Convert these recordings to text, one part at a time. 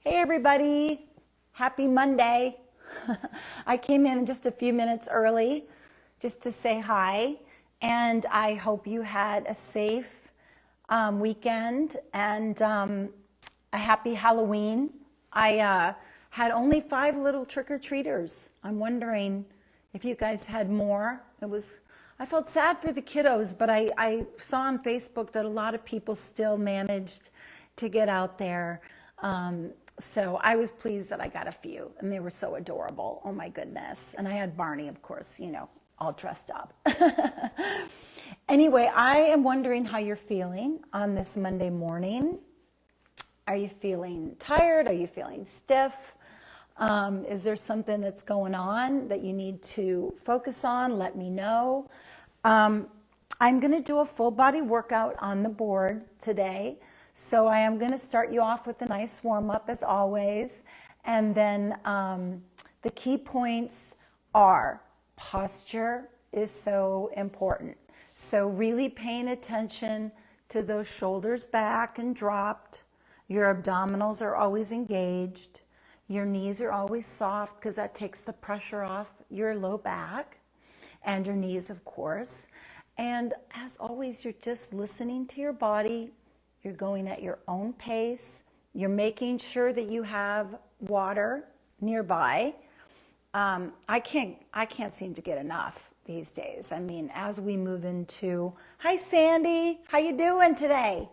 Hey everybody, happy Monday. I came in just a few minutes early just to say hi, and I hope you had a safe weekend and a happy Halloween. I had only 5 little trick-or-treaters. I'm wondering if you guys had more. I felt sad for the kiddos, but I saw on Facebook that a lot of people still managed to get out there. So I was pleased that I got a few, and they were so adorable. Oh my goodness. And I had Barney, of course, all dressed up. Anyway, I am wondering how you're feeling on this Monday morning. Are you feeling tired? Are you feeling stiff? Is there something that's going on that you need to focus on? Let me know. I'm going to do a full body workout on the board today. So I am going to start you off with a nice warm up as always. And then the key points are posture is so important. So really paying attention to those shoulders back and dropped. Your abdominals are always engaged. Your knees are always soft because that takes the pressure off your low back and your knees, of course. And as always, you're just listening to your body. You're going at your own pace. You're making sure that you have water nearby. I can't seem to get enough these days. I mean, as we move into, hi Sandy, how you doing today?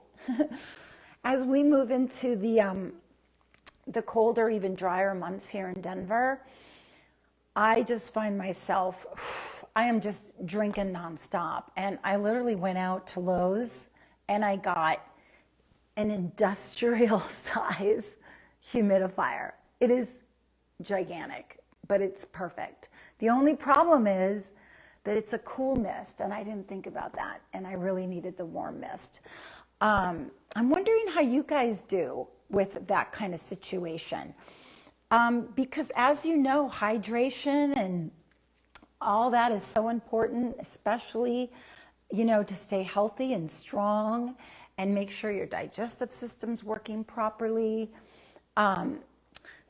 As we move into the colder, even drier months here in Denver, I just find myself, I am just drinking nonstop. And I literally went out to Lowe's and I got an industrial size humidifier. It is gigantic, but it's perfect. The only problem is that it's a cool mist, and I didn't think about that, and I really needed the warm mist. I'm wondering how you guys do with that kind of situation. Because as you know, hydration and all that is so important, especially, to stay healthy and strong and make sure your digestive system's working properly.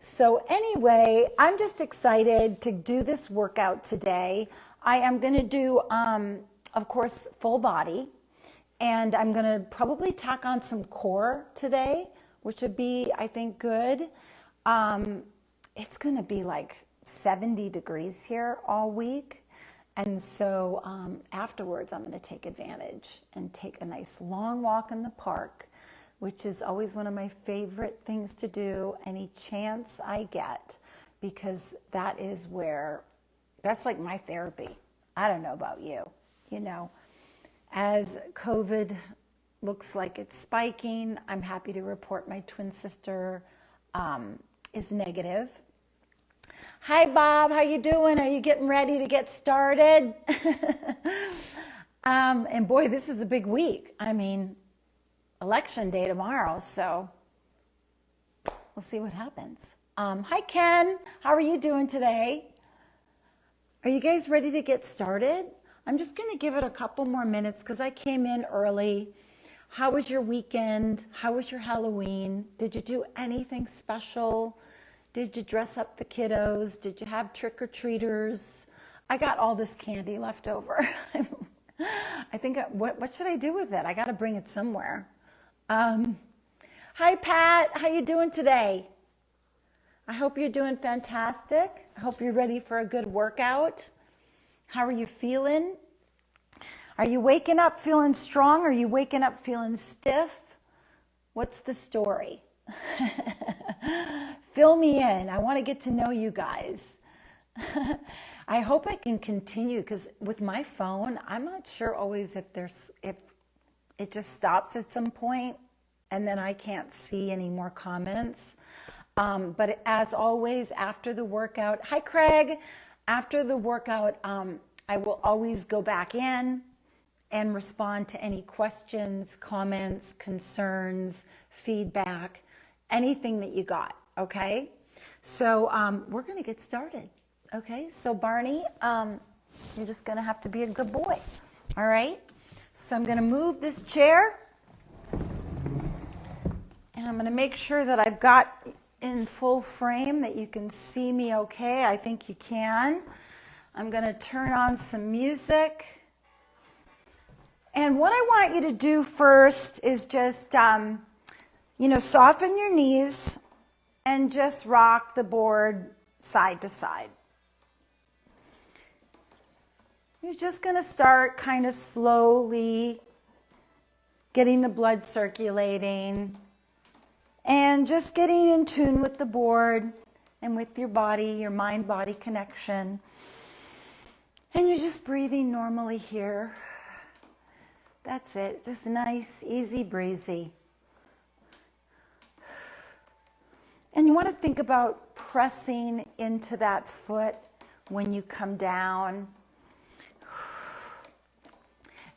So anyway, I'm just excited to do this workout today. I am going to do, of course, full body. And I'm going to probably tack on some core today, which would be, I think, good. It's going to be like 70 degrees here all week. And so afterwards, I'm going to take advantage and take a nice long walk in the park, which is always one of my favorite things to do any chance I get, because that's like my therapy. I don't know about you, As COVID looks like it's spiking, I'm happy to report my twin sister is negative. Hi, Bob. How you doing? Are you getting ready to get started? And boy, this is a big week. I mean, election day tomorrow, so we'll see what happens. Hi, Ken. How are you doing today? Are you guys ready to get started? I'm just going to give it a couple more minutes because I came in early. How was your weekend? How was your Halloween? Did you do anything special? Did you dress up the kiddos? Did you have trick-or-treaters? I got all this candy left over. I think, what should I do with it? I got to bring it somewhere. Hi, Pat. How you doing today? I hope you're doing fantastic. I hope you're ready for a good workout. How are you feeling? Are you waking up feeling strong? Are you waking up feeling stiff? What's the story? Fill me in. I want to get to know you guys. I hope I can continue because with my phone, I'm not sure always if it just stops at some point and then I can't see any more comments. But as always, after the workout, hi Craig, after the workout, I will always go back in and respond to any questions, comments, concerns, feedback, anything that you got, okay? So we're going to get started, okay? So Barney, you're just going to have to be a good boy, all right? So I'm going to move this chair, and I'm going to make sure that I've got in full frame that you can see me okay. I think you can. I'm going to turn on some music. And what I want you to do first is just, soften your knees and just rock the board side to side. You're just going to start kind of slowly getting the blood circulating and just getting in tune with the board and with your body, your mind-body connection. And you're just breathing normally here. That's it, just nice, easy breezy. And you want to think about pressing into that foot when you come down.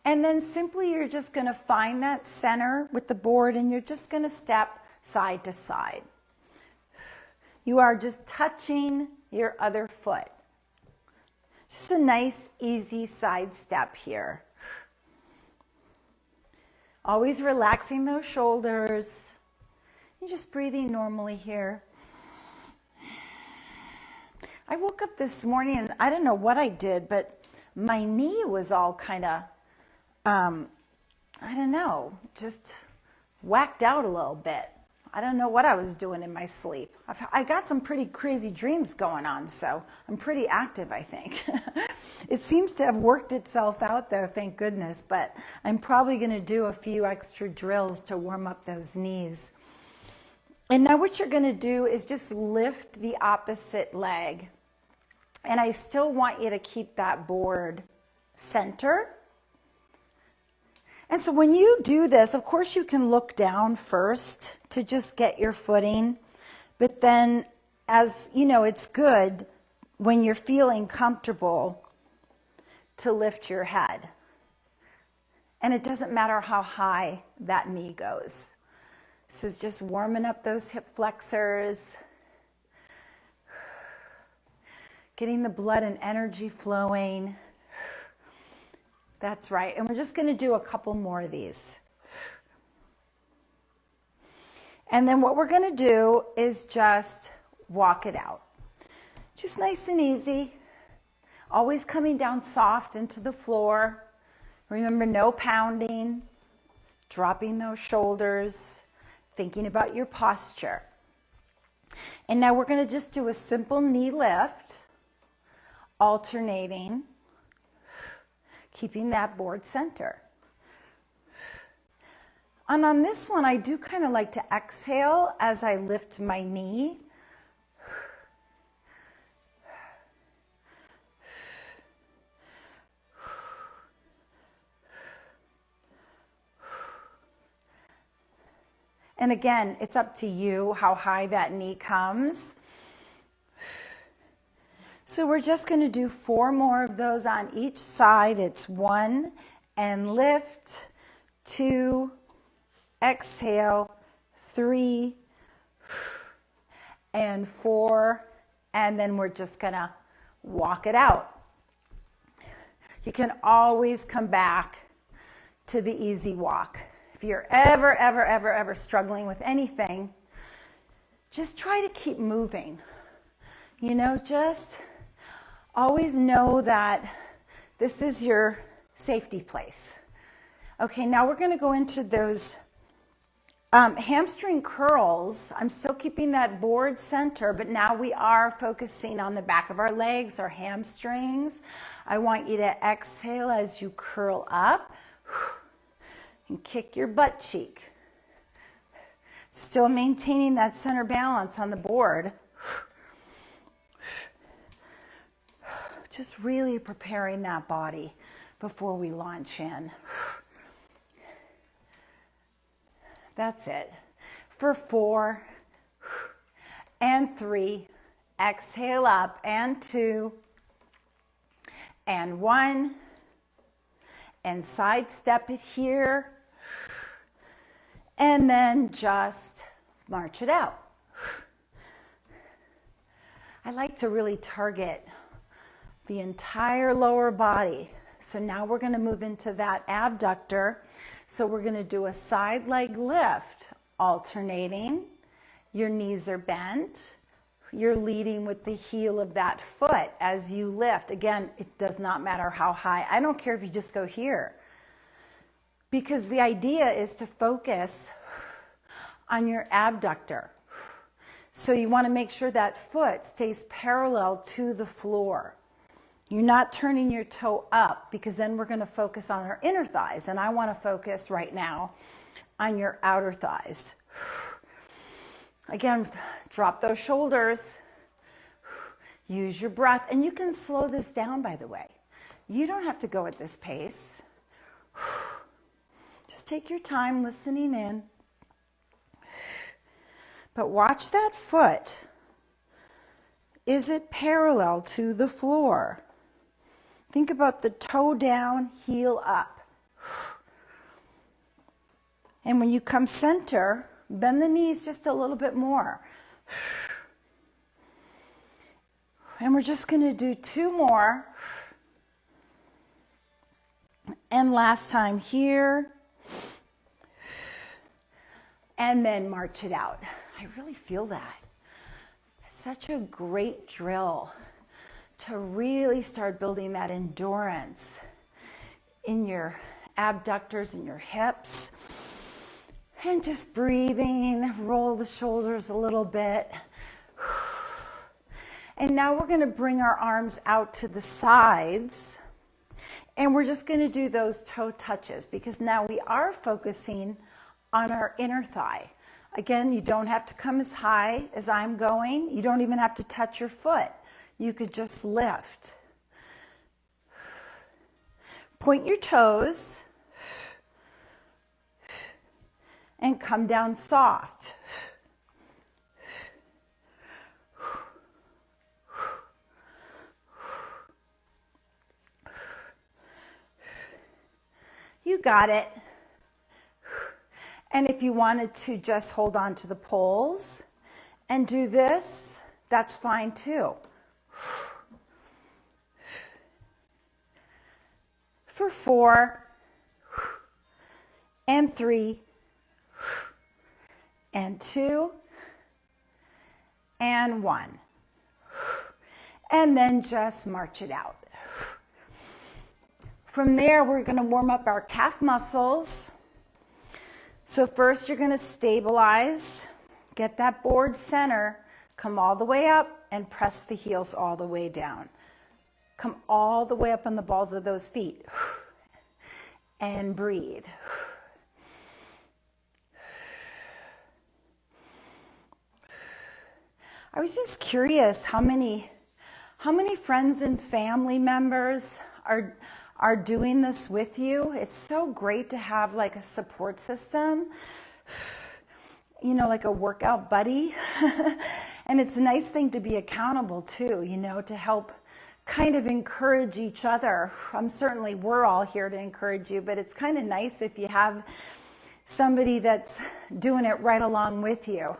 And then simply you're just going to find that center with the board and you're just going to step side to side. You are just touching your other foot. Just a nice, easy side step here. Always relaxing those shoulders. You're just breathing normally here. I woke up this morning and I don't know what I did, but my knee was all kind of just whacked out a little bit. I don't know what I was doing in my sleep. I got some pretty crazy dreams going on, so I'm pretty active, I think. It seems to have worked itself out though, thank goodness, but I'm probably going to do a few extra drills to warm up those knees. And now what you're going to do is just lift the opposite leg. And I still want you to keep that board center. And so when you do this, of course you can look down first to just get your footing. But then, as you know, it's good when you're feeling comfortable to lift your head. And it doesn't matter how high that knee goes. This is just warming up those hip flexors. Getting the blood and energy flowing. That's right. And we're just going to do a couple more of these. And then what we're going to do is just walk it out. Just nice and easy. Always coming down soft into the floor. Remember, no pounding. Dropping those shoulders. Thinking about your posture. And now we're going to just do a simple knee lift. Alternating. Keeping that board center. And on this one, I do kind of like to exhale as I lift my knee. And again, it's up to you how high that knee comes. So we're just going to do 4 more of those on each side. It's 1 and lift, 2, exhale, 3, and 4, and then we're just going to walk it out. You can always come back to the easy walk. If you're ever struggling with anything, just try to keep moving. Just always know that this is your safety place. Okay, now we're going to go into those hamstring curls. I'm still keeping that board center, but now we are focusing on the back of our legs, our hamstrings. I want you to exhale as you curl up and kick your butt cheek. Still maintaining that center balance on the board. Just really preparing that body before we launch in. That's it. For 4 and 3, exhale up, and 2 and 1, and sidestep it here, and then just march it out. I like to really target the entire lower body. So now we're going to move into that abductor. So we're going to do a side leg lift, alternating, Your knees are bent. You're leading with the heel of that foot as you lift. Again, it does not matter how high. I don't care if you just go here. Because the idea is to focus on your abductor. So you want to make sure that foot stays parallel to the floor. You're not turning your toe up, because then we're going to focus on our inner thighs. And I want to focus right now on your outer thighs. Again, drop those shoulders. Use your breath. And you can slow this down, by the way. You don't have to go at this pace. Just take your time listening in. But watch that foot. Is it parallel to the floor? Think about the toe down, heel up. And when you come center, bend the knees just a little bit more. And we're just going to do 2 more. And last time here. And then march it out. I really feel that. It's such a great drill to really start building that endurance in your abductors and your hips. And just breathing, roll the shoulders a little bit. And now we're going to bring our arms out to the sides. And we're just going to do those toe touches, because now we are focusing on our inner thigh. Again, you don't have to come as high as I'm going. You don't even have to touch your foot. You could just lift. Point your toes and come down soft. You got it. And if you wanted to just hold on to the poles and do this, that's fine too. For 4 and 3 and 2 and 1. And then just march it out. From there, we're going to warm up our calf muscles. So first you're going to stabilize, get that board center, come all the way up and press the heels all the way down. Come all the way up on the balls of those feet and breathe. I was just curious how many friends and family members are doing this with you. It's so great to have like a support system, you know, like a workout buddy. And it's a nice thing to be accountable too, you know, to help kind of encourage each other. We're all here to encourage you, but it's kind of nice if you have somebody that's doing it right along with you.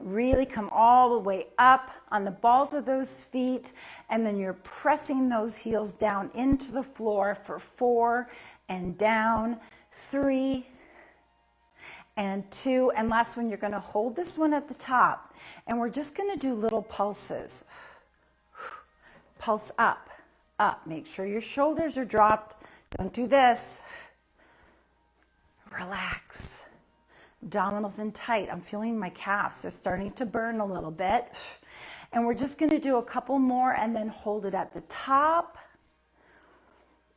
Really come all the way up on the balls of those feet, and then you're pressing those heels down into the floor for 4 and down, 3 and 2, and last one, you're going to hold this one at the top, and we're just going to do little pulses. Pulse up, up. Make sure your shoulders are dropped. Don't do this. Relax. Abdominals in tight. I'm feeling my calves. They're starting to burn a little bit. And we're just going to do a couple more and then hold it at the top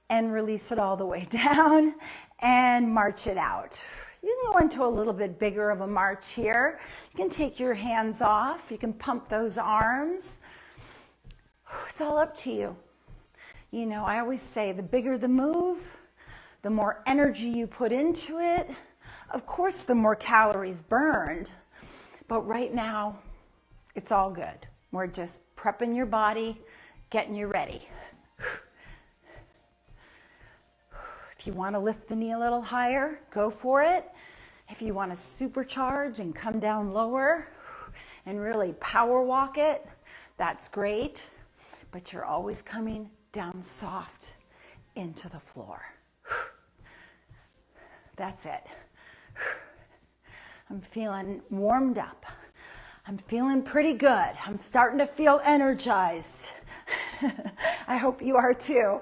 and release it all the way down and march it out. You can go into a little bit bigger of a march here. You can take your hands off. You can pump those arms. It's all up to you. You know, I always say the bigger the move, the more energy you put into it. Of course, the more calories burned, but right now, it's all good. We're just prepping your body, getting you ready. If you want to lift the knee a little higher, go for it. If you want to supercharge and come down lower and really power walk it, that's great, but you're always coming down soft into the floor. That's it. I'm feeling warmed up. I'm feeling pretty good. I'm starting to feel energized. I hope you are too.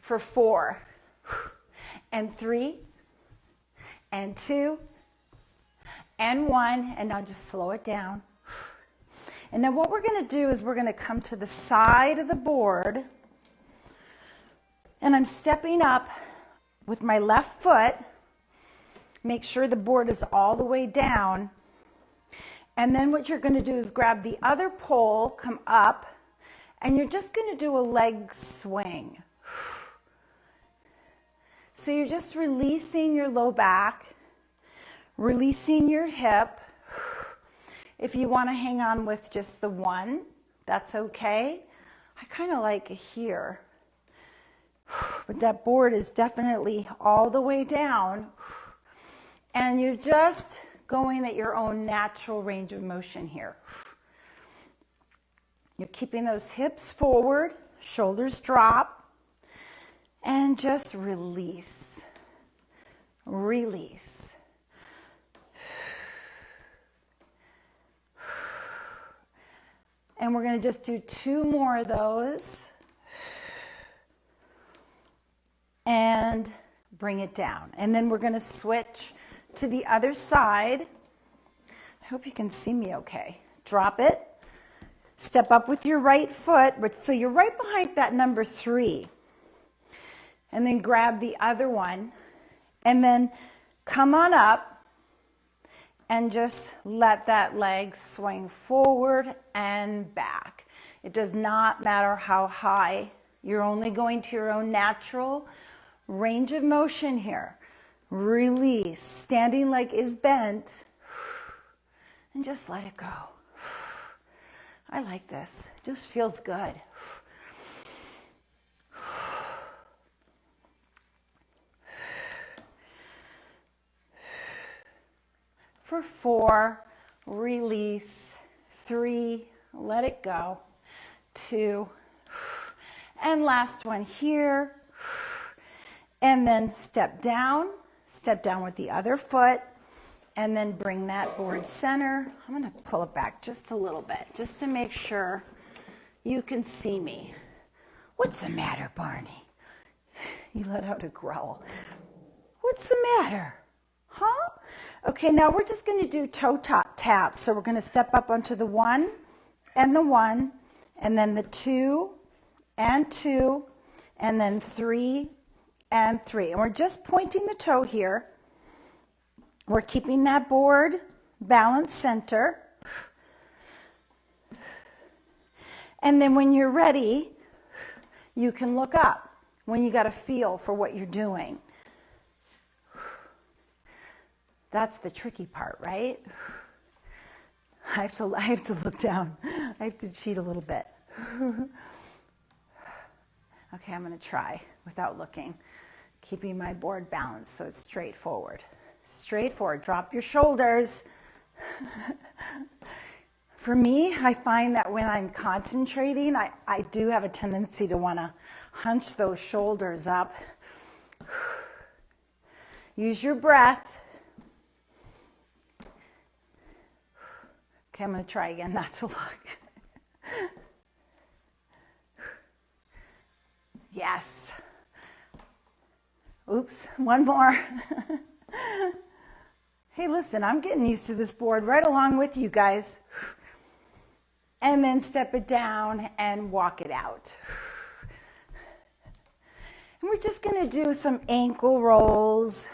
For 4, and 3, and 2, and 1, and now just slow it down. And now what we're going to do is we're going to come to the side of the board, and I'm stepping up with my left foot. Make sure the board is all the way down. And then what you're going to do is grab the other pole, come up, and you're just going to do a leg swing. So you're just releasing your low back, releasing your hip. If you want to hang on with just the one, that's okay. I kind of like it here. But that board is definitely all the way down. And you're just going at your own natural range of motion here. You're keeping those hips forward, shoulders drop, and just release. Release. And we're going to just do 2 more of those. And bring it down. And then we're going to switch to the other side. I hope you can see me okay. Drop it. Step up with your right foot. So you're right behind that number 3. And then grab the other one. And then come on up and just let that leg swing forward and back. It does not matter how high. You're only going to your own natural range of motion here. Release. Standing leg is bent. And just let it go. I like this. It just feels good. For 4, release. 3, let it go. 2, and last one here. And then step down with the other foot, and then bring that board center. I'm going to pull it back just a little bit, just to make sure you can see me. What's the matter, Barney? You let out a growl. What's the matter? Huh? Okay, now we're just going to do toe tap. So we're going to step up onto the 1 and the 1, and then the 2 and 2, and then 3 and 3. And we're just pointing the toe here. We're keeping that board balanced center. And then when you're ready, you can look up when you got a feel for what you're doing. That's the tricky part, right? I have to look down. I have to cheat a little bit. Okay, I'm going to try without looking. Keeping my board balanced so it's straightforward. Straightforward. Drop your shoulders. For me, I find that when I'm concentrating, I do have a tendency to want to hunch those shoulders up. Use your breath. Okay, I'm going to try again not to look. Yes. Oops, one more. Hey, listen, I'm getting used to this board right along with you guys. And then step it down and walk it out. And we're just going to do some ankle rolls.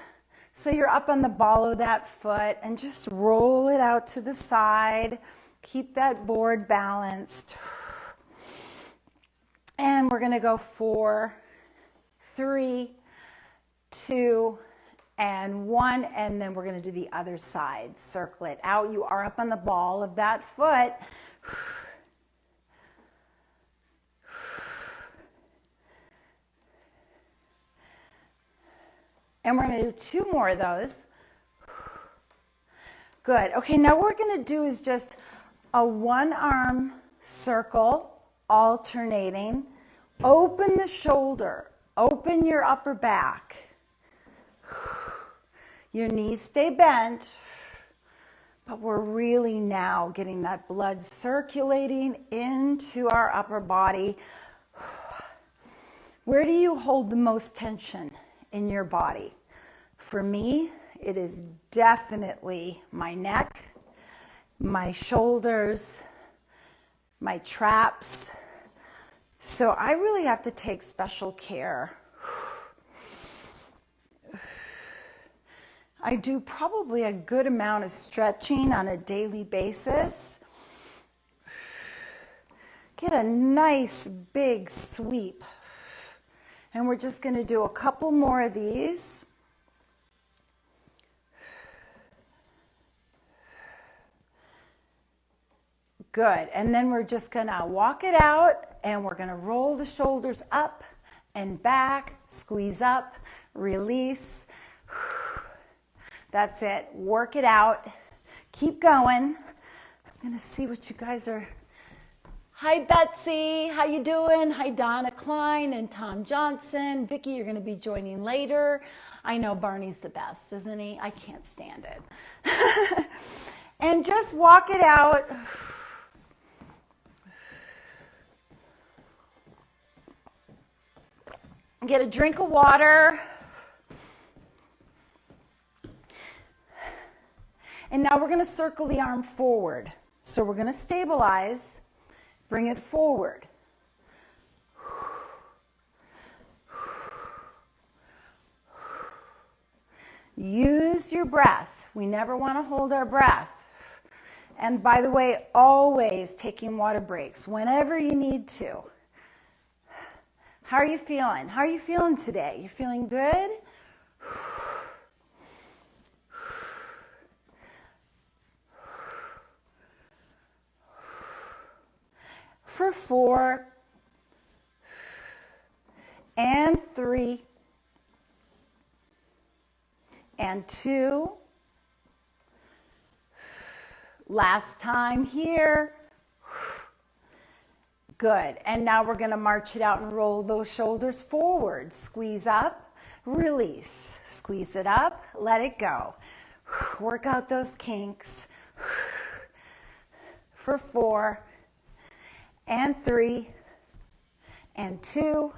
So you're up on the ball of that foot and just roll it out to the side. Keep that board balanced. And we're going to go 4, 3, 2, and 1, and then we're going to do the other side. Circle it out. You are up on the ball of that foot. And we're going to do 2 more of those. Good. Okay, now what we're going to do is just a one-arm circle, alternating. Open the shoulder. Open your upper back. Your knees stay bent, but we're really now getting that blood circulating into our upper body. Where do you hold the most tension in your body? For me, it is definitely my neck, my shoulders, my traps. So I really have to take special care. I do probably a good amount of stretching on a daily basis. Get a nice big sweep. And we're just going to do a couple more of these. Good. And then we're just going to walk it out, and we're going to roll the shoulders up and back, squeeze up, release. That's it. Work it out. Keep going. I'm going to see what you guys are. Hi, Betsy. How you doing? Hi, Donna Klein and Tom Johnson. Vicki, you're going to be joining later. I know Barney's the best, isn't he? I can't stand it. And just walk it out. Get a drink of water. And now we're going to circle the arm forward. So we're going to stabilize, bring it forward. Use your breath. We never want to hold our breath. And by the way, always taking water breaks whenever you need to. How are you feeling? How are you feeling today? You feeling good? For 4 and 3 and 2. Last time here. Good. And now we're going to march it out and roll those shoulders forward. Squeeze up, release. Squeeze it up, let it go. Work out those kinks. For 4 and 3 and 2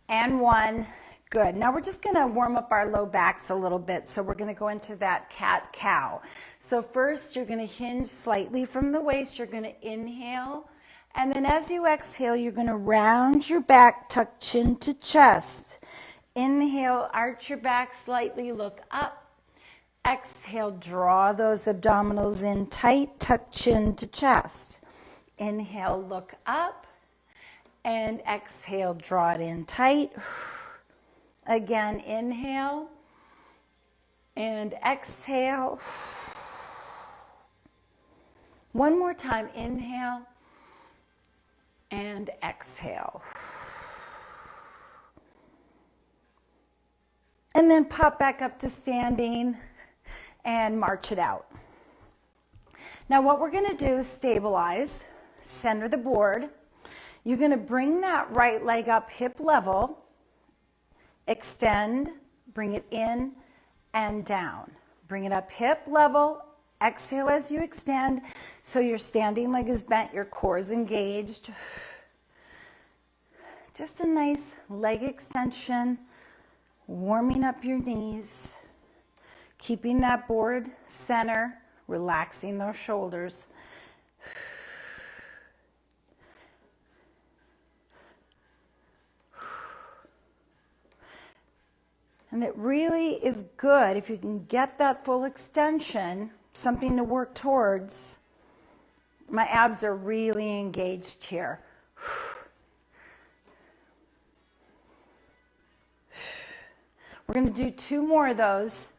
and 1. Good. Now we're just going to warm up our low backs a little bit. So we're going to go into that cat-cow. So first you're going to hinge slightly from the waist. You're going to inhale. And then as you exhale, you're going to round your back, tuck chin to chest. Inhale, arch your back slightly, look up. Exhale, draw those abdominals in tight, tuck chin to chest. Inhale, look up. And exhale, draw it in tight. Again, inhale. And exhale. One more time, inhale. And exhale. And then pop back up to standing and march it out. Now what we're going to do is stabilize, center the board. You're going to bring that right leg up hip level, extend, bring it in and down. Bring it up hip level, exhale as you extend. So your standing leg is bent, your core is engaged. Just a nice leg extension, warming up your knees, keeping that board center, relaxing those shoulders. And it really is good if you can get that full extension, something to work towards. My abs are really engaged here. We're going to do 2 more of those.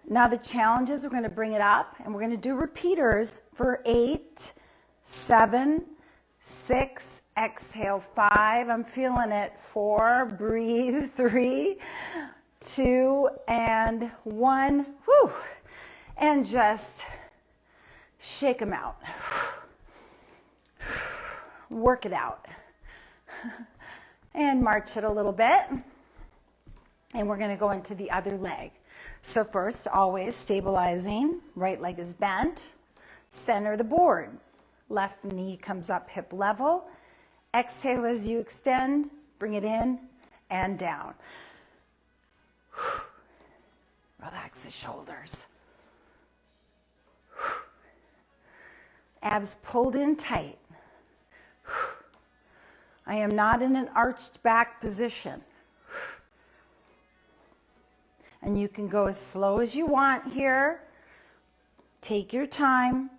Now the challenge is we're going to bring it up and we're going to do repeaters for 8, 7, 6, exhale 5, I'm feeling it, 4, breathe, 3, 2, and 1, whew, and just shake them out. Work it out. And march it a little bit. And we're going to go into the other leg. So first, always stabilizing. Right leg is bent. Center the board. Left knee comes up hip level. Exhale as you extend. Bring it in and down. Relax the shoulders. Abs pulled in tight. I am not in an arched back position. And you can go as slow as you want here. Take your time.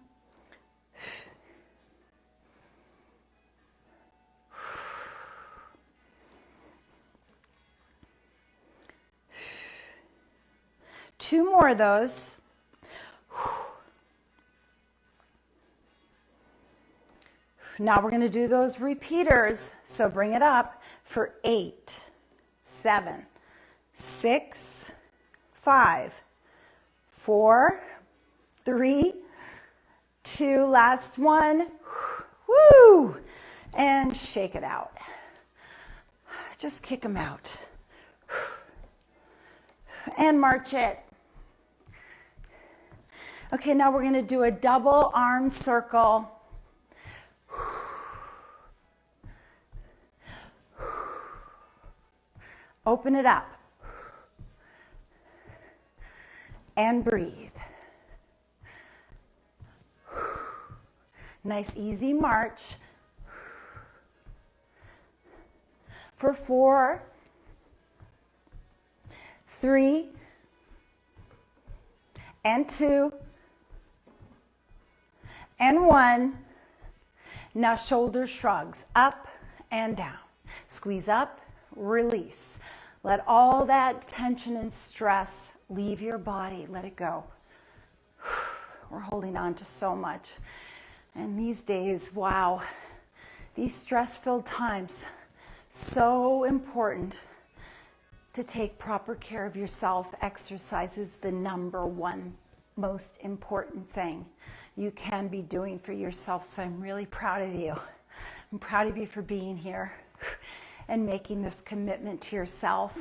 Two more of those. Now we're going to do those repeaters. So bring it up for 8, 7, 6, 5, 4, 3, 2, last one. Woo! And shake it out. Just kick them out. And march it. Okay, now we're going to do a double arm circle. Open it up. And breathe. Nice easy march. For 4, 3, and 2, and 1. Now shoulder shrugs, up and down. Squeeze up, release. Let all that tension and stress leave your body. Let it go. We're holding on to so much. And these days, wow, these stress-filled times, so important to take proper care of yourself. Exercise is the number one most important thing you can be doing for yourself. So I'm really proud of you. I'm proud of you for being here and making this commitment to yourself.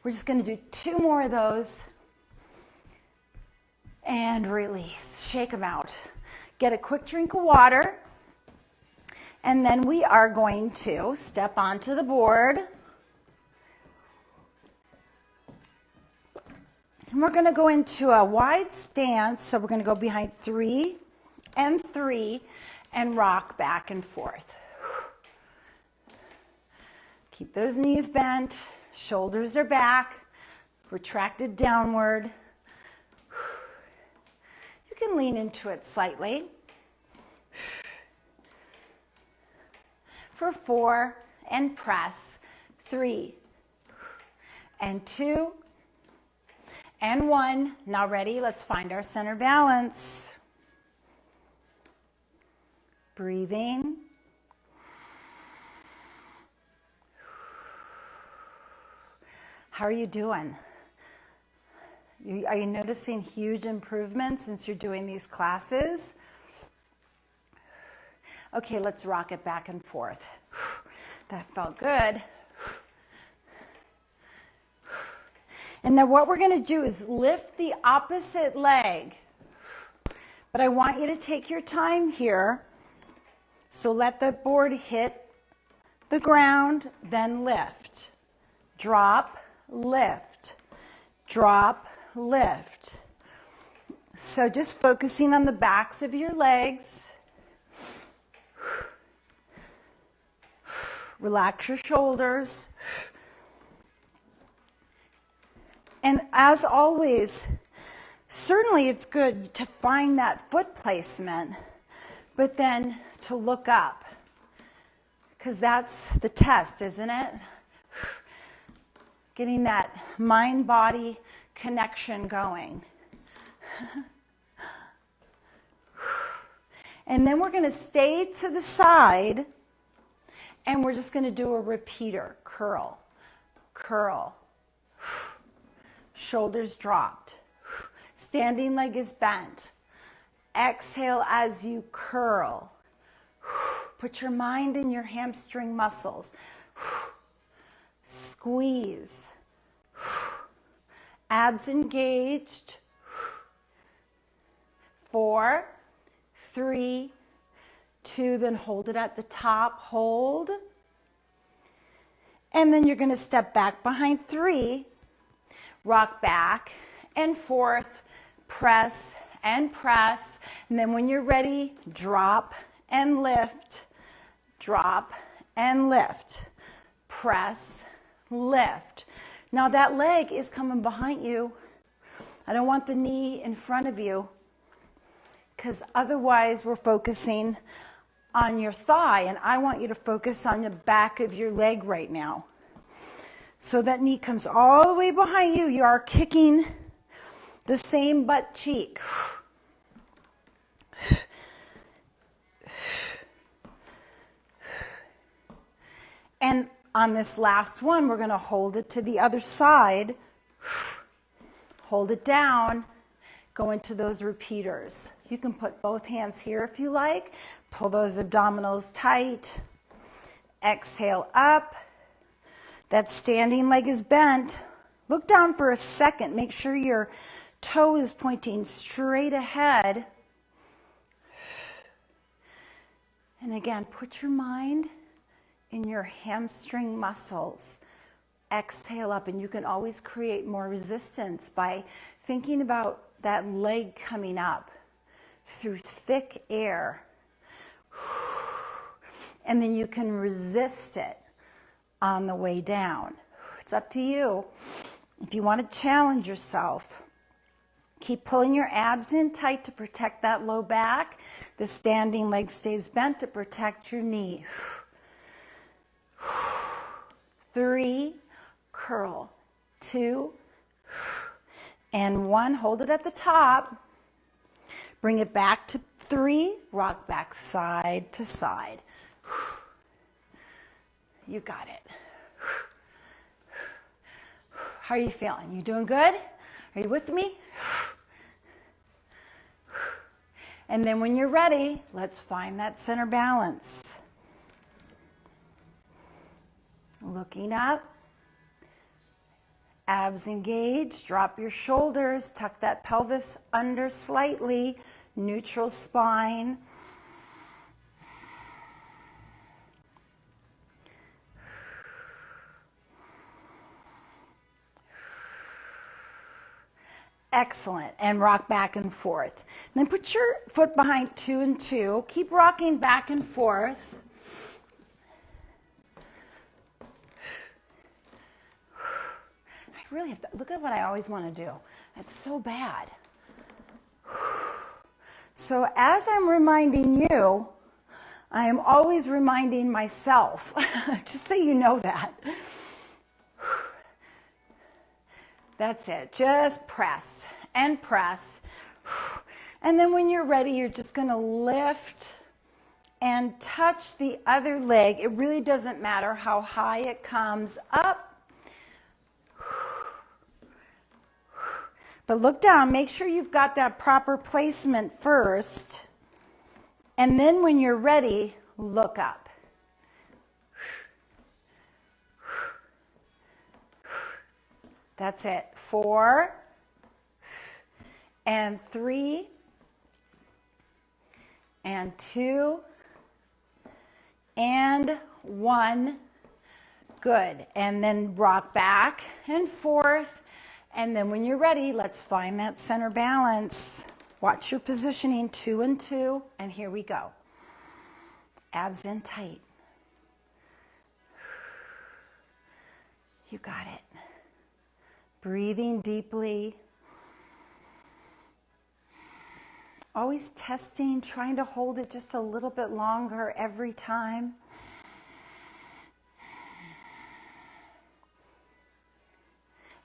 We're just going to do 2 more of those and release. Shake them out. Get a quick drink of water. And then we are going to step onto the board. And we're going to go into a wide stance. So we're going to go behind 3 and 3 and rock back and forth. Keep those knees bent. Shoulders are back. Retracted downward. You can lean into it slightly. For 4 and press. 3 and 2 and 1. Now ready? Let's find our center balance. Breathing. How are you doing? Are you noticing huge improvements since you're doing these classes? Okay, let's rock it back and forth. That felt good. And then what we're going to do is lift the opposite leg. But I want you to take your time here. So let the board hit the ground, then lift. Drop, lift. Drop, lift. So just focusing on the backs of your legs. Relax your shoulders. And as always, certainly it's good to find that foot placement, but then to look up, because that's the test, isn't it? Getting that mind-body connection going. And then we're going to stay to the side, and we're just going to do a repeater. Curl, curl. Shoulders dropped. Standing leg is bent. Exhale as you curl. Put your mind in your hamstring muscles. Squeeze. Abs engaged. 4, 3, 2, then hold it at the top, hold. And then you're gonna step back behind 3, rock back and forth, press and press. And then when you're ready, drop and lift, drop and lift, press, lift. Now that leg is coming behind you. I don't want the knee in front of you, because otherwise we're focusing on your thigh, and I want you to focus on the back of your leg right now. So that knee comes all the way behind you. You are kicking the same butt cheek. And on this last one, we're going to hold it to the other side. Hold it down. Go into those repeaters. You can put both hands here if you like. Pull those abdominals tight. Exhale up. That standing leg is bent. Look down for a second. Make sure your toe is pointing straight ahead. And again, put your mind in your hamstring muscles. Exhale up, and you can always create more resistance by thinking about that leg coming up through thick air. And then you can resist it on the way down. It's up to you. If you want to challenge yourself, keep pulling your abs in tight to protect that low back. The standing leg stays bent to protect your knee. 3, curl. 2, and 1. Hold it at the top. Bring it back to 3. Rock back side to side. You got it. How are you feeling? You doing good? Are you with me? And then when you're ready, let's find that center balance. Looking up. Abs engaged. Drop your shoulders. Tuck that pelvis under slightly. Neutral spine. Excellent. And rock back and forth. And then put your foot behind 2 and 2. Keep rocking back and forth. I really have to look at what I always want to do. It's so bad. So as I'm reminding you, I am always reminding myself, just so you know that. That's it. Just press and press. And then when you're ready, you're just going to lift and touch the other leg. It really doesn't matter how high it comes up. But look down. Make sure you've got that proper placement first. And then when you're ready, look up. That's it. 4 and 3 and 2 and 1. Good. And then rock back and forth. And then when you're ready, let's find that center balance. Watch your positioning. 2 and 2. And here we go. Abs in tight. You got it. Breathing deeply. Always testing, trying to hold it just a little bit longer every time.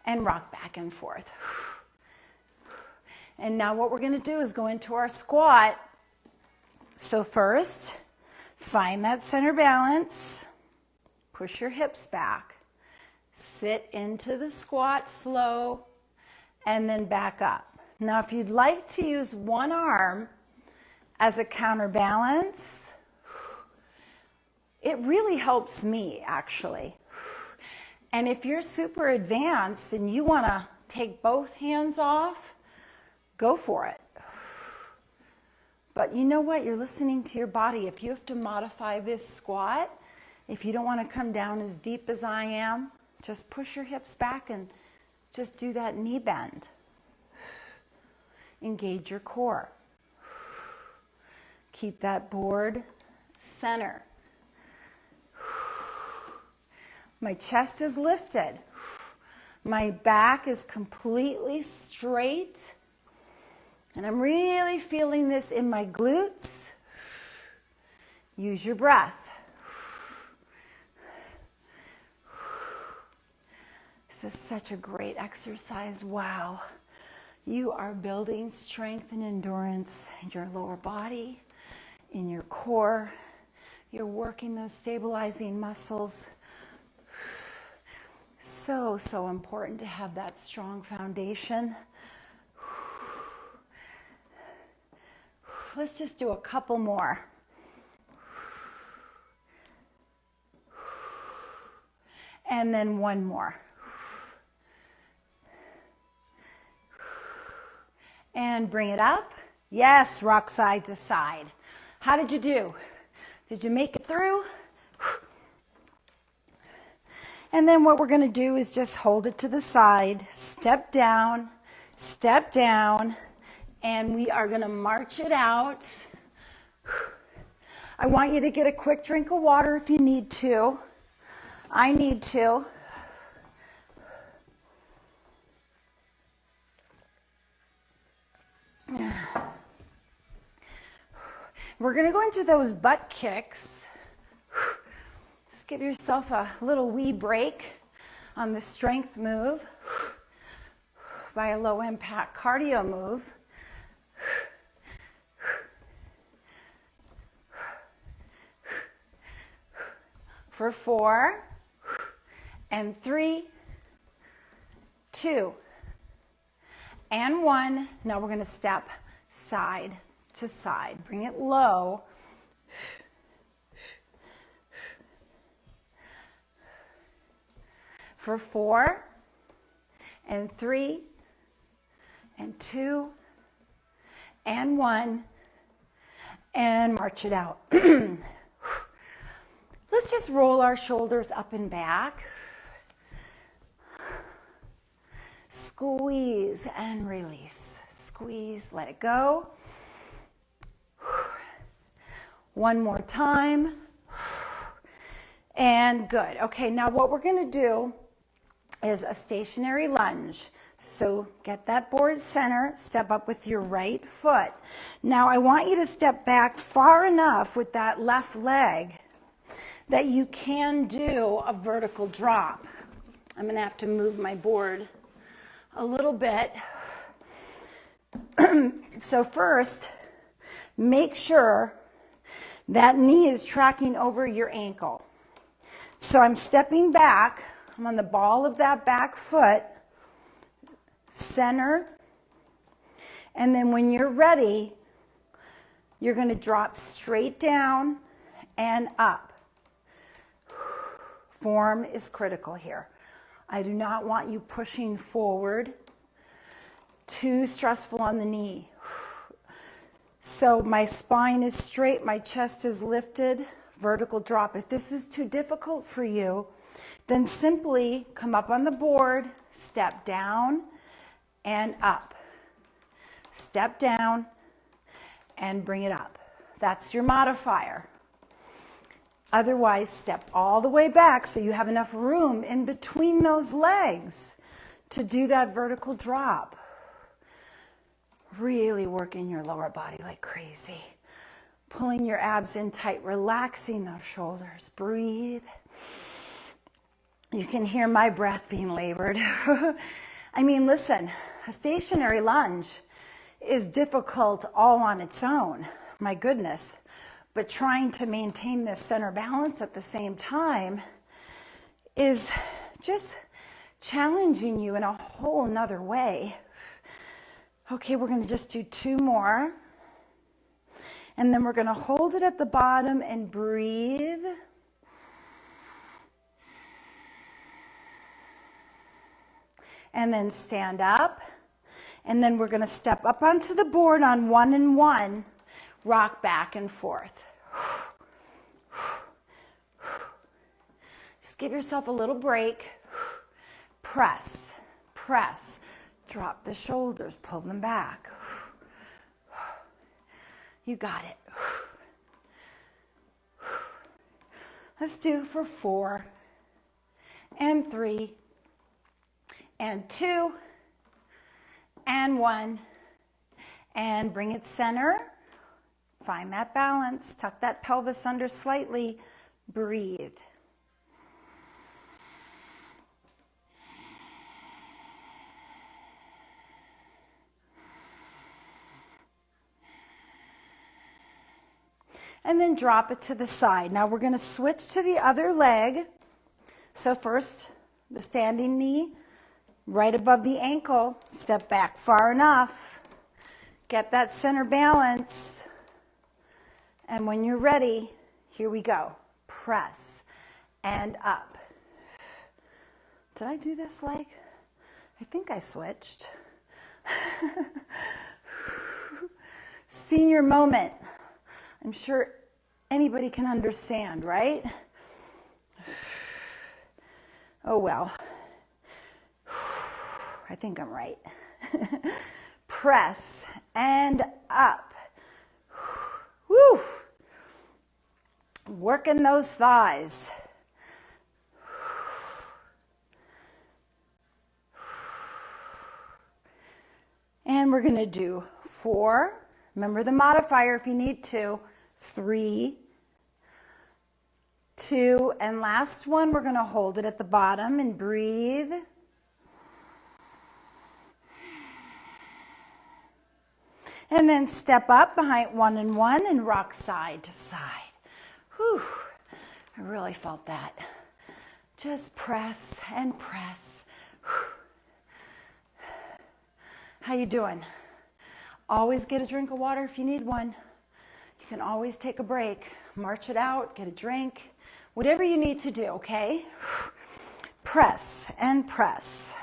And rock back and forth. And now what we're going to do is go into our squat. So first, find that center balance. Push your hips back. Sit into the squat slow, and then back up. Now, if you'd like to use one arm as a counterbalance, It really helps me, actually. And if you're super advanced and you want to take both hands off, go for it. But you know what? You're listening to your body. If you have to modify this squat, if you don't want to come down as deep as I am, just push your hips back and just do that knee bend. Engage your core. Keep that board center. My chest is lifted. My back is completely straight. And I'm really feeling this in my glutes. Use your breath. This is such a great exercise. Wow. You are building strength and endurance in your lower body, in your core. You're working those stabilizing muscles. So, so important to have that strong foundation. Let's just do a couple more. And then one more. And bring it up. Yes, rock side to side. How did you do? Did you make it through? And then what we're going to do is just hold it to the side, step down, and we are going to march it out. I want you to get a quick drink of water if you need to. I need to. We're going to go into those butt kicks. Just give yourself a little wee break on the strength move by a low impact cardio move. For 4 and 3, 2 and 1. Now we're going to step side to side. Bring it low. For 4 and 3 and 2 and 1, and march it out. Let's just roll our shoulders up and back. Squeeze and release. Squeeze, let it go. One more time. And good. Okay, now what we're going to do is a stationary lunge. So get that board center, step up with your right foot. Now I want you to step back far enough with that left leg that you can do a vertical drop. I'm going to have to move my board a little bit. So first, make sure that knee is tracking over your ankle. So I'm stepping back. I'm on the ball of that back foot, center, and then when you're ready, you're going to drop straight down and up. Form is critical here. I do not want you pushing forward. Too stressful on the knee. So my spine is straight, my chest is lifted, vertical drop. If this is too difficult for you, then simply come up on the board, step down and up. Step down and bring it up. That's your modifier. Otherwise, step all the way back so you have enough room in between those legs to do that vertical drop. Really working your lower body like crazy. Pulling your abs in tight, relaxing those shoulders. Breathe. You can hear my breath being labored. I mean, listen, a stationary lunge is difficult all on its own. My goodness. But trying to maintain this center balance at the same time is just challenging you in a whole nother way. Okay, we're going to just do 2 more. And then we're going to hold it at the bottom and breathe. and then stand up. And then we're going to step up onto the board on 1 and 1, rock back and forth. Just give yourself a little break. Press, press. Drop the shoulders, pull them back. You got it. Let's do for 4 and 3 and 2 and 1, and bring it center. Find that balance. Tuck that pelvis under slightly. Breathe. And then drop it to the side. Now we're going to switch to the other leg. So first, the standing knee right above the ankle. Step back far enough. Get that center balance. And when you're ready, here we go. Press and up. Did I do this leg? I think I switched. Senior moment. I'm sure anybody can understand, right? Oh well. I think I'm right. Press and up. Woo! Working those thighs. And we're going to do 4. Remember the modifier if you need to. 3, 2, and last one, we're going to hold it at the bottom and breathe. And then step up behind 1 and 1 and rock side to side. Whew, I really felt that. Just press and press. Whew. How you doing? Always get a drink of water if you need one. You can always take a break, march it out, get a drink, whatever you need to do, okay? Press and press.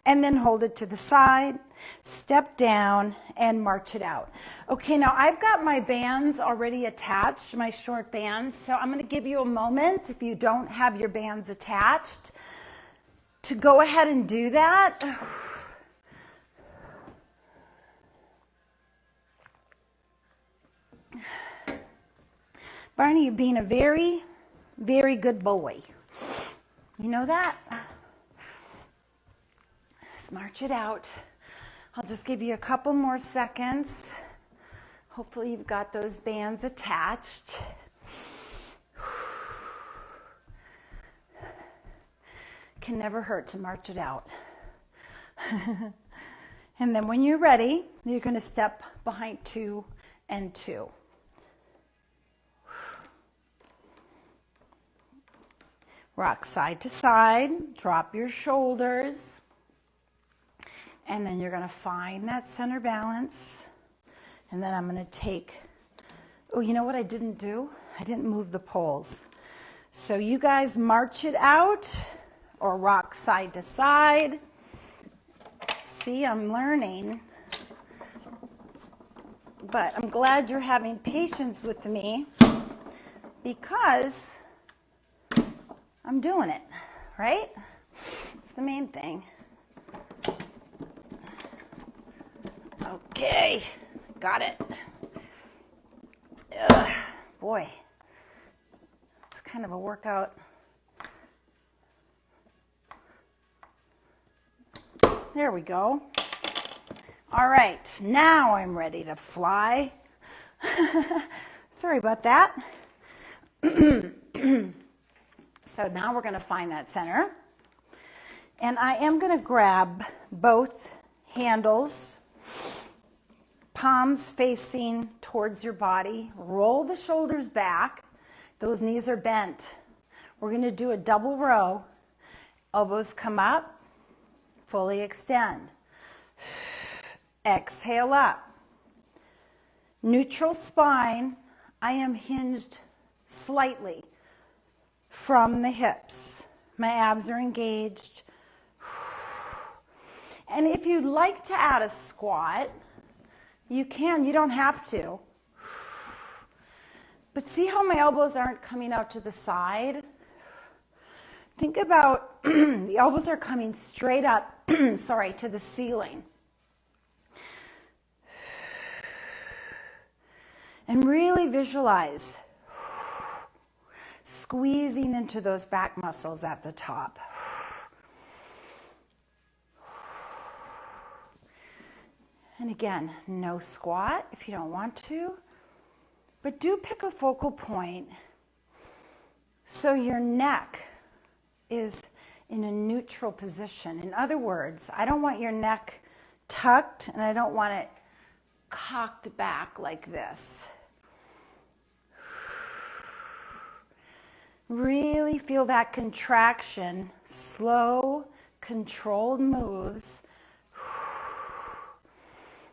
And then hold it to the side, step down, and march it out. Okay, now I've got my bands already attached, my short bands, so I'm going to give you a moment, if you don't have your bands attached, to go ahead and do that. Barney, you're being a very, very good boy. You know that? Let's march it out. I'll just give you a couple more seconds. Hopefully you've got those bands attached. Can never hurt to march it out. And then when you're ready, you're going to step behind 2 and 2. Rock side to side, drop your shoulders, and then you're going to find that center balance. And then I'm going to take, oh, you know what I didn't do? I didn't move the poles. So you guys march it out or rock side to side. See, I'm learning, but I'm glad you're having patience with me because I'm doing it, right? It's the main thing. Okay, got it. Ugh, boy, it's kind of a workout. There we go. All right, now I'm ready to fly. Sorry about that. So now we're going to find that center. And I am going to grab both handles, palms facing towards your body. Roll the shoulders back. Those knees are bent. We're going to do a double row. Elbows come up, fully extend. Exhale up. Neutral spine. I am hinged slightly from the hips. My abs are engaged. And if you'd like to add a squat, you can. You don't have to. But see how my elbows aren't coming out to the side? Think about the elbows are coming straight up, sorry, to the ceiling. And really visualize squeezing into those back muscles at the top. And again, no squat if you don't want to, but do pick a focal point so your neck is in a neutral position. In other words, I don't want your neck tucked and I don't want it cocked back like this. Really feel that contraction, slow, controlled moves,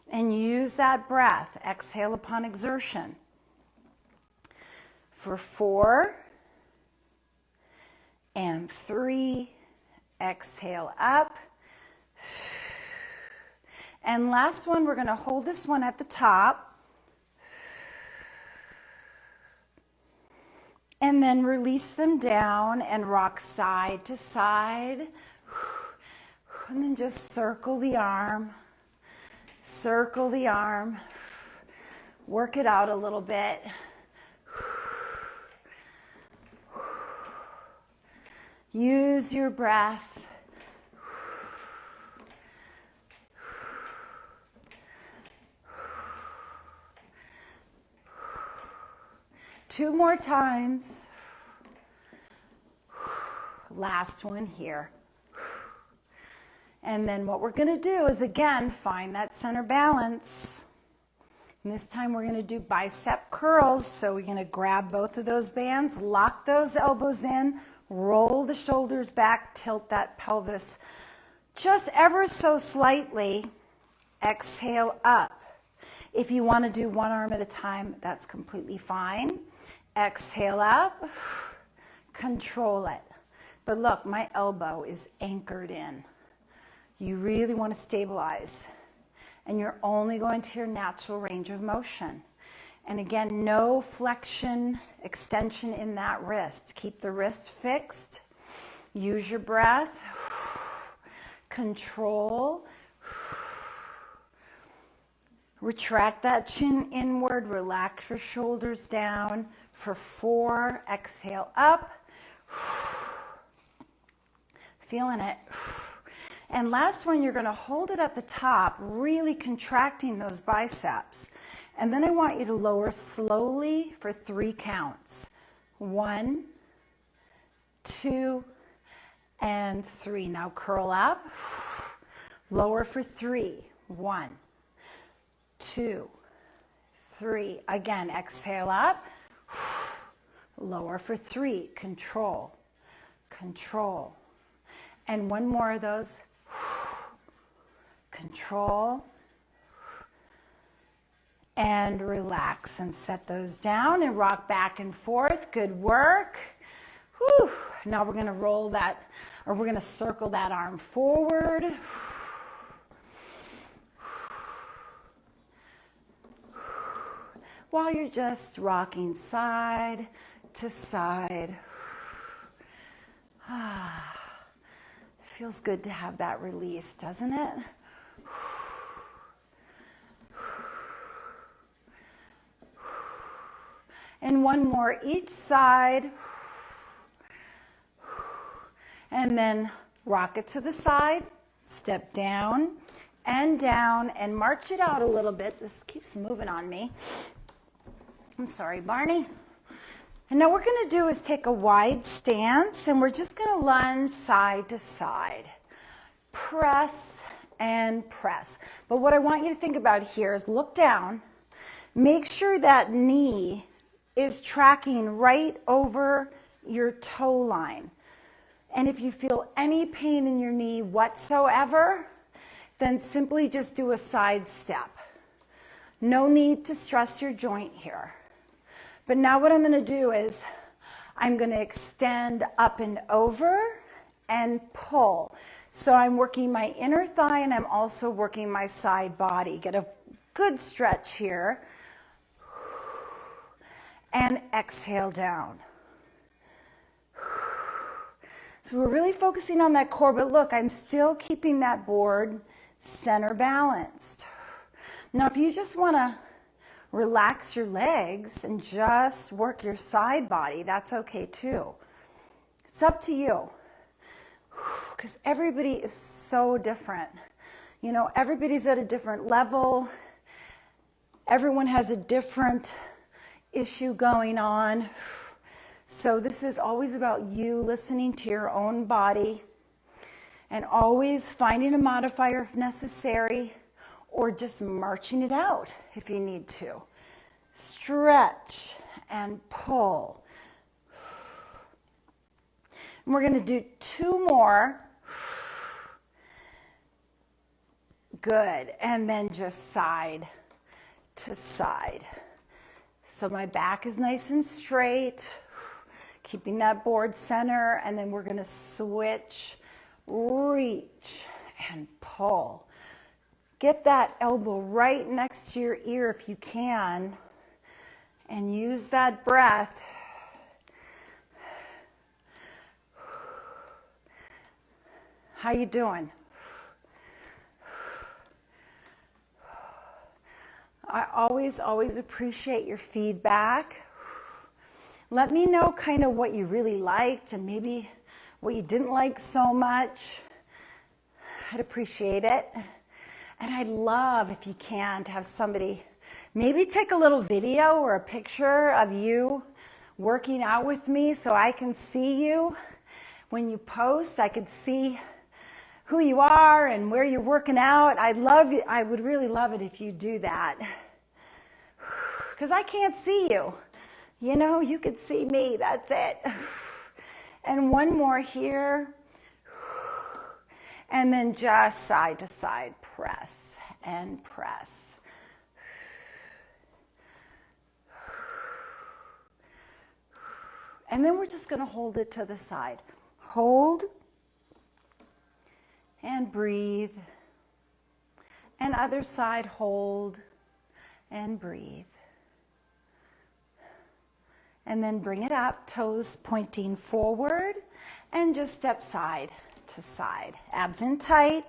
and use that breath. Exhale upon exertion. For 4 and 3, exhale up. And last one, we're going to hold this one at the top. And then release them down and rock side to side. And then just circle the arm. Circle the arm. Work it out a little bit. Use your breath. Two more times. Last one here. And then what we're going to do is, again, find that center balance. And this time we're going to do bicep curls. So we're going to grab both of those bands, lock those elbows in, roll the shoulders back, tilt that pelvis just ever so slightly. Exhale up. If you want to do one arm at a time, that's completely fine. Exhale up. Control it. But look, my elbow is anchored in. You really want to stabilize. And you're only going to your natural range of motion. And again, no flexion, extension in that wrist. Keep the wrist fixed. Use your breath. Control. Retract that chin inward. Relax your shoulders down. For 4, exhale up. Feeling it. And last one, you're going to hold it at the top, really contracting those biceps. And then I want you to lower slowly for 3 counts. 1, 2, and 3. Now curl up. Lower for 3. 1, 2, 3. Again, exhale up. Lower for 3. Control. Control. And one more of those. Control. And relax and set those down and rock back and forth. Good work. Whew. Now we're going to roll that, or we're going to circle that arm forward. While you're just rocking side to side. It feels good to have that release, doesn't it? And one more each side. And then rock it to the side, step down, and march it out a little bit. This keeps moving on me. I'm sorry, Barney. And now what we're going to do is take a wide stance, and we're just going to lunge side to side. Press and press. But what I want you to think about here is look down. Make sure that knee is tracking right over your toe line. And if you feel any pain in your knee whatsoever, then simply just do a side step. No need to stress your joint here. But now what I'm going to do is I'm going to extend up and over, and pull. So I'm working my inner thigh and I'm also working my side body. Get a good stretch here. And exhale down. So we're really focusing on that core, but look, I'm still keeping that board center balanced. Now, if you just want to relax your legs and just work your side body, that's okay too. It's up to you, because everybody is so different. You know, everybody's at a different level. Everyone has a different issue going on. So this is always about you listening to your own body and always finding a modifier if necessary, or just marching it out if you need to. Stretch and pull. And we're going to do 2 more. Good. And then just side to side. So my back is nice and straight, keeping that board center, and then we're going to switch, reach, and pull. Get that elbow right next to your ear if you can, and use that breath. How you doing? I always appreciate your feedback. Let me know kind of what you really liked and maybe what you didn't like so much. I'd appreciate it. And I'd love, if you can, to have somebody maybe take a little video or a picture of you working out with me so I can see you. When you post, I could see who you are and where you're working out. I would really love it if you do that. Because I can't see you. You know, you could see me, that's it. And one more here. And then just side to side, press and press. And then we're just going to hold it to the side. Hold and breathe. And other side, hold and breathe. And then bring it up, toes pointing forward, and just step side to side. Abs in tight.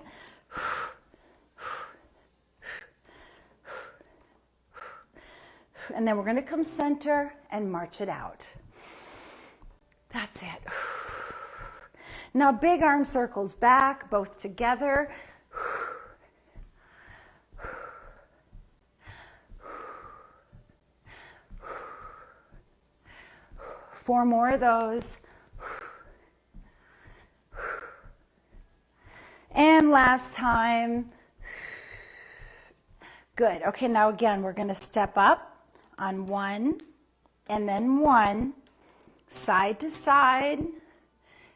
And then we're going to come center and march it out. That's it. Now big arm circles back, both together. 4 more of those. And last time. Good. Okay, now again, we're going to step up on 1 and then 1, side to side.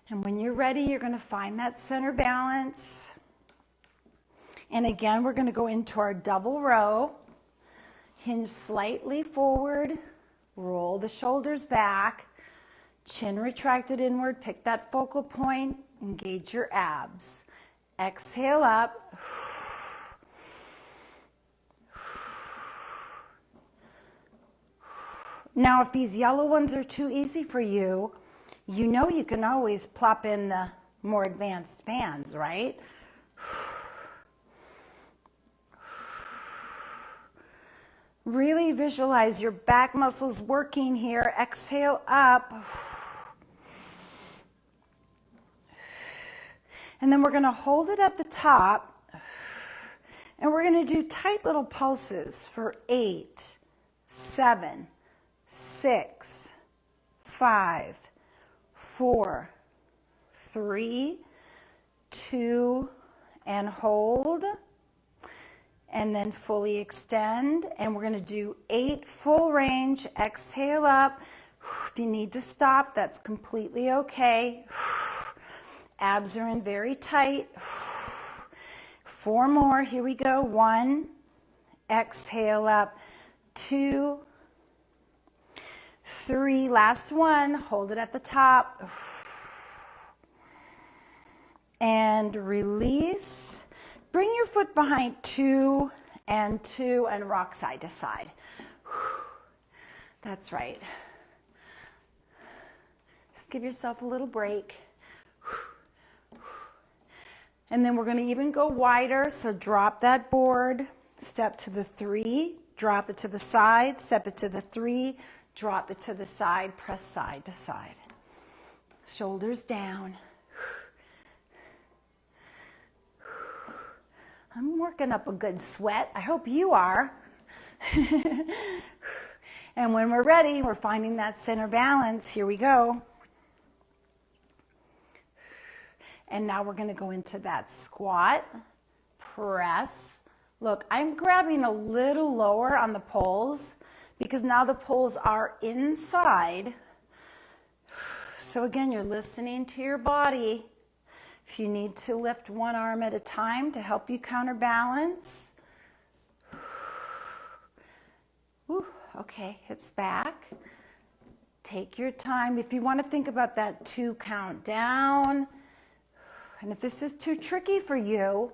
And when you're ready, you're going to find that center balance. And again, we're going to go into our double row. Hinge slightly forward. Roll the shoulders back. Chin retracted inward. Pick that focal point. Engage your abs. Exhale up. Now, if these yellow ones are too easy for you, you know you can always plop in the more advanced bands, right? Really visualize your back muscles working here. Exhale up. And then we're going to hold it at the top. And we're going to do tight little pulses for 8, 7, 6, 5, 4, 3, 2, and hold. And then fully extend. And we're going to do 8 full range. Exhale up. If you need to stop, that's completely okay. Abs are in very tight. 4 more. Here we go. 1. Exhale up. 2. 3. Last one. Hold it at the top. and release. Bring your foot behind 2 and 2 and rock side to side. That's right. Just give yourself a little break. And then we're going to even go wider, so drop that board, step to the 3, drop it to the side, step it to the 3, drop it to the side, press side to side. Shoulders down. I'm working up a good sweat. I hope you are. And when we're ready, we're finding that center balance. Here we go. And now we're going to go into that squat, press. Look, I'm grabbing a little lower on the poles because now the poles are inside. So again, you're listening to your body. If you need to lift one arm at a time to help you counterbalance. Whew, okay, hips back. Take your time. If you want to think about that 2 count down, and if this is too tricky for you,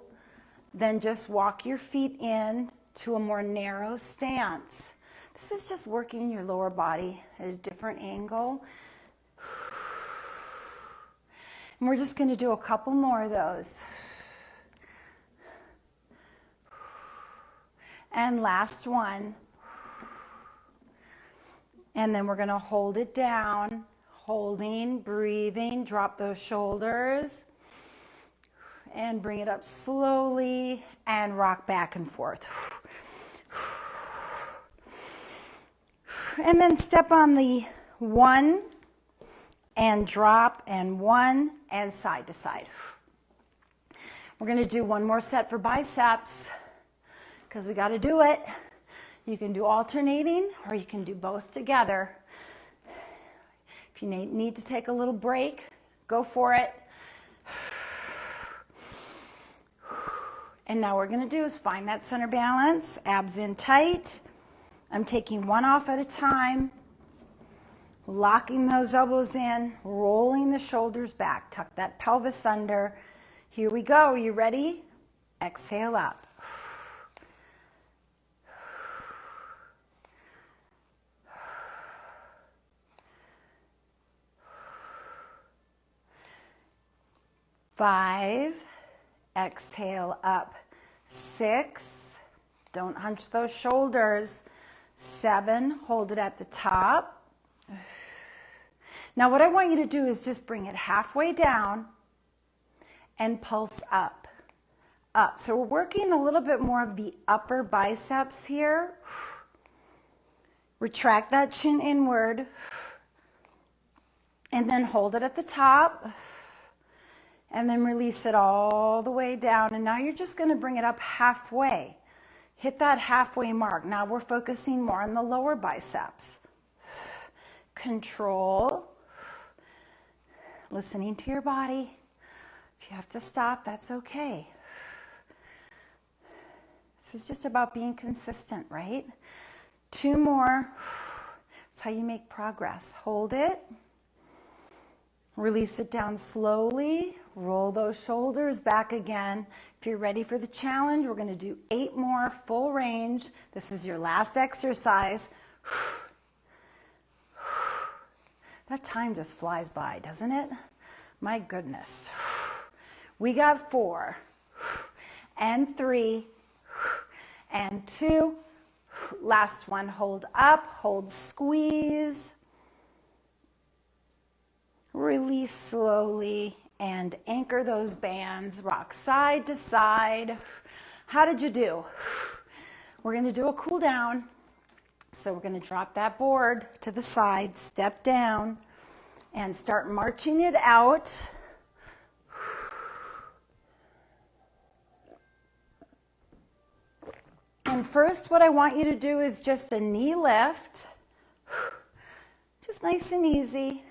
then just walk your feet in to a more narrow stance. This is just working your lower body at a different angle. And we're just going to do a couple more of those. And last one. And then we're going to hold it down, holding, breathing, drop those shoulders. And bring it up slowly and rock back and forth. And then step on the 1 and drop and 1 and side to side. We're going to do one more set for biceps because we got to do it. You can do alternating or you can do both together. If you need to take a little break, go for it. And now what we're going to do is find that center balance, abs in tight. I'm taking one off at a time, locking those elbows in, rolling the shoulders back, tuck that pelvis under. Here we go. Are you ready? Exhale up. Five. Exhale up. 6. Don't hunch those shoulders. 7. Hold it at the top. Now what I want you to do is just bring it halfway down and pulse up. Up. So we're working a little bit more of the upper biceps here. Retract that chin inward. And then hold it at the top. And then release it all the way down. And now you're just going to bring it up halfway. Hit that halfway mark. Now we're focusing more on the lower biceps. Control. Listening to your body. If you have to stop, that's okay. This is just about being consistent, right? 2 more. That's how you make progress. Hold it. Release it down slowly. Roll those shoulders back again. If you're ready for the challenge, we're going to do 8 more full range. This is your last exercise. That time just flies by, doesn't it? My goodness. We got 4 and 3 and 2. Last one, hold up, hold, squeeze. Release slowly and anchor those bands. Rock side to side. How did you do? We're going to do a cool down. So we're going to drop that board to the side, step down, and start marching it out. And first what I want you to do is just a knee lift. Just nice and easy.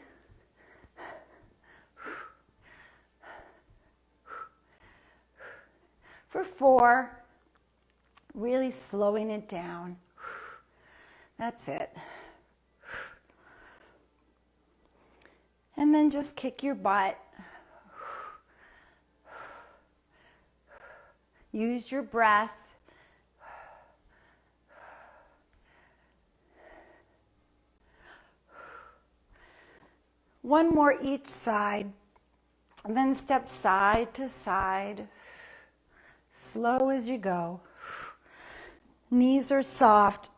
For 4, really slowing it down. That's it. And then just kick your butt. Use your breath. One more each side, and then step side to side, slow as you go. Knees are soft.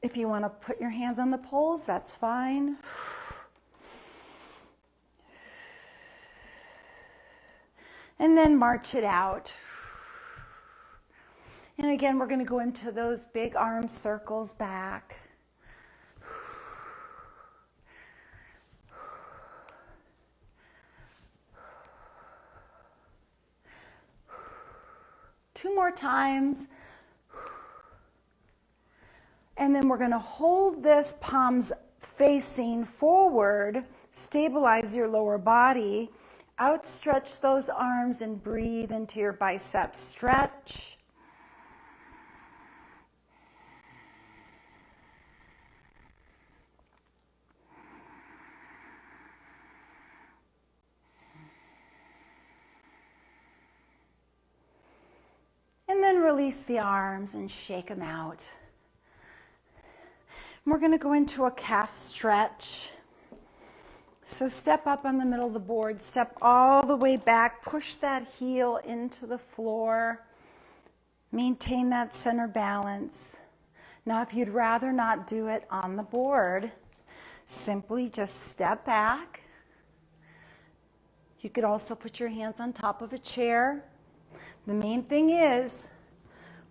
If you want to put your hands on the poles, that's fine. And then march it out. And again, we're going to go into those big arm circles back. Two more times. And then we're going to hold this palms facing forward, stabilize your lower body, outstretch those arms and breathe into your biceps. Stretch. And then release the arms and shake them out. And we're going to go into a calf stretch. So step up on the middle of the board, step all the way back, push that heel into the floor, maintain that center balance. Now, if you'd rather not do it on the board, simply just step back. You could also put your hands on top of a chair. The main thing is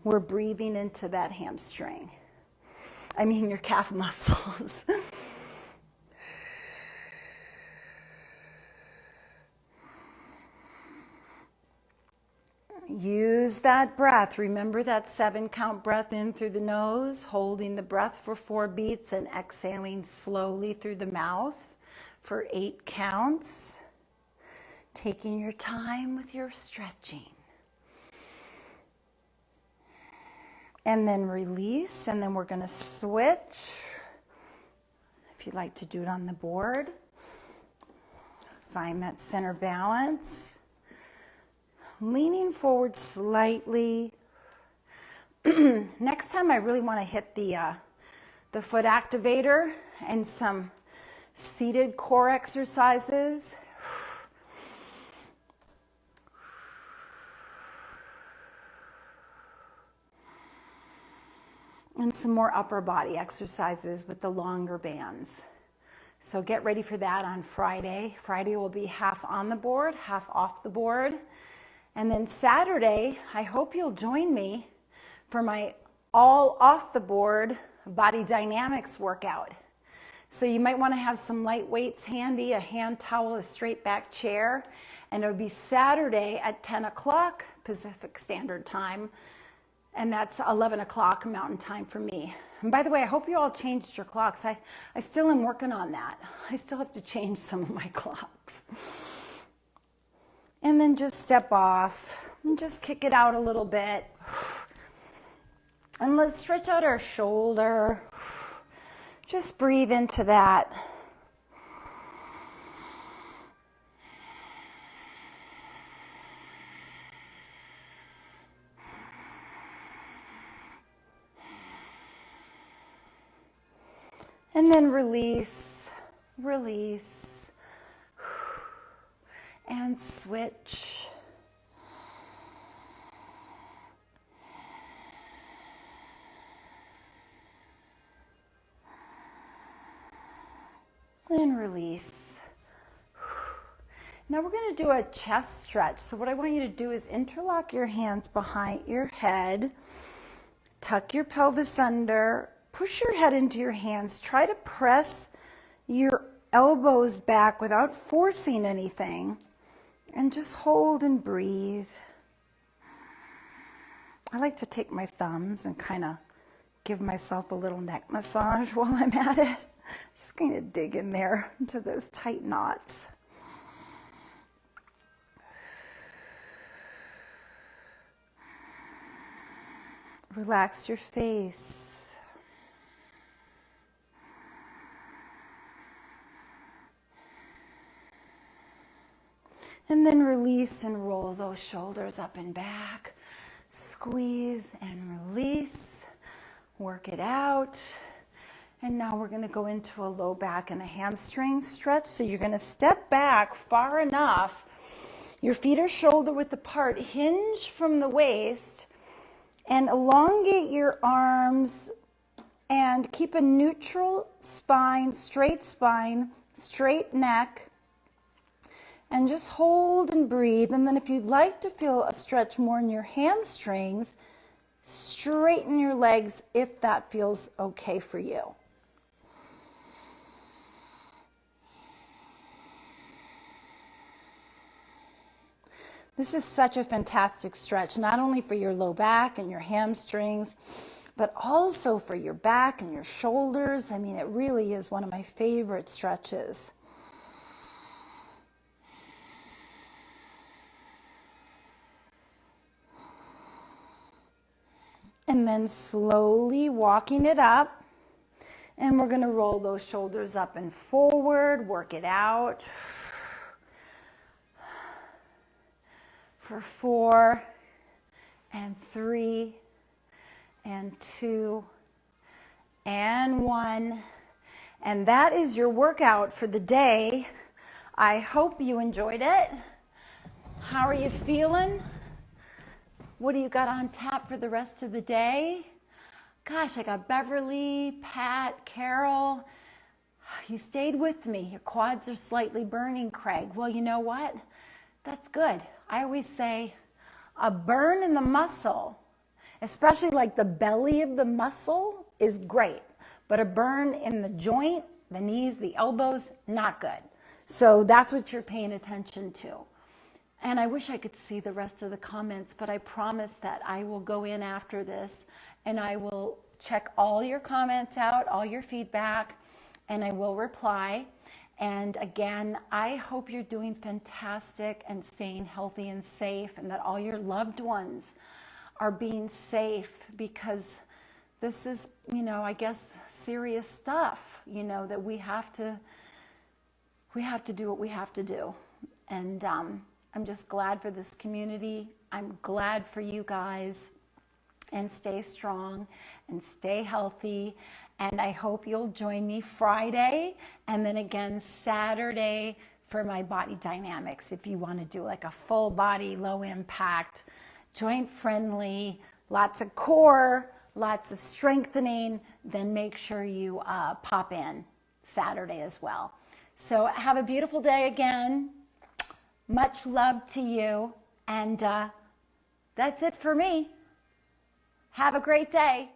we're breathing into that hamstring. I mean your calf muscles. Use that breath. Remember that 7-count breath in through the nose, holding the breath for 4 beats and exhaling slowly through the mouth for 8 counts. Taking your time with your stretching. And then release, and then we're going to switch. If you'd like to do it on the board, find that center balance. Leaning forward slightly. Next time I really want to hit the foot activator and some seated core exercises. And some more upper body exercises with the longer bands. So get ready for that on Friday. Friday will be half on the board, half off the board. And then Saturday, I hope you'll join me for my all off the board body dynamics workout. So you might want to have some light weights handy, a hand towel, a straight back chair. And it'll be Saturday at 10 o'clock Pacific Standard Time. And that's 11 o'clock Mountain Time for me. And by the way, I hope you all changed your clocks. I still am working on that. I still have to change some of my clocks. And then just step off and just kick it out a little bit. And let's stretch out our shoulder. Just breathe into that. And then release, release, and switch. And release. Now we're going to do a chest stretch. So what I want you to do is interlock your hands behind your head, tuck your pelvis under, push your head into your hands. Try to press your elbows back without forcing anything. And just hold and breathe. I like to take my thumbs and kind of give myself a little neck massage while I'm at it. Just kind of dig in there into those tight knots. Relax your face. And then release and roll those shoulders up and back. Squeeze and release. Work it out. And now we're going to go into a low back and a hamstring stretch. So you're going to step back far enough. Your feet are shoulder width apart. Hinge from the waist and elongate your arms and keep a neutral spine, straight neck. And just hold and breathe. And then if you'd like to feel a stretch more in your hamstrings, straighten your legs if that feels okay for you. This is such a fantastic stretch, not only for your low back and your hamstrings, but also for your back and your shoulders. I mean, it really is one of my favorite stretches. And then slowly walking it up. And we're going to roll those shoulders up and forward, work it out. For 4 and 3 and 2 and 1. And that is your workout for the day. I hope you enjoyed it. How are you feeling? What do you got on tap for the rest of the day? Gosh, I got Beverly, Pat, Carol. You stayed with me. Your quads are slightly burning, Craig. Well, you know what? That's good. I always say a burn in the muscle, especially like the belly of the muscle, is great. But a burn in the joint, the knees, the elbows, not good. So that's what you're paying attention to. And I wish I could see the rest of the comments, but I promise that I will go in after this and I will check all your comments out, all your feedback, and I will reply. And again, I hope you're doing fantastic and staying healthy and safe, and that all your loved ones are being safe, because this is, I guess, serious stuff, that we have to do what we have to do. And I'm just glad for this community. I'm glad for you guys. And stay strong and stay healthy. And I hope you'll join me Friday and then again Saturday for my body dynamics. If you want to do like a full body, low impact, joint friendly, lots of core, lots of strengthening, then make sure you pop in Saturday as well. So have a beautiful day again. Much love to you. And that's it for me. Have a great day.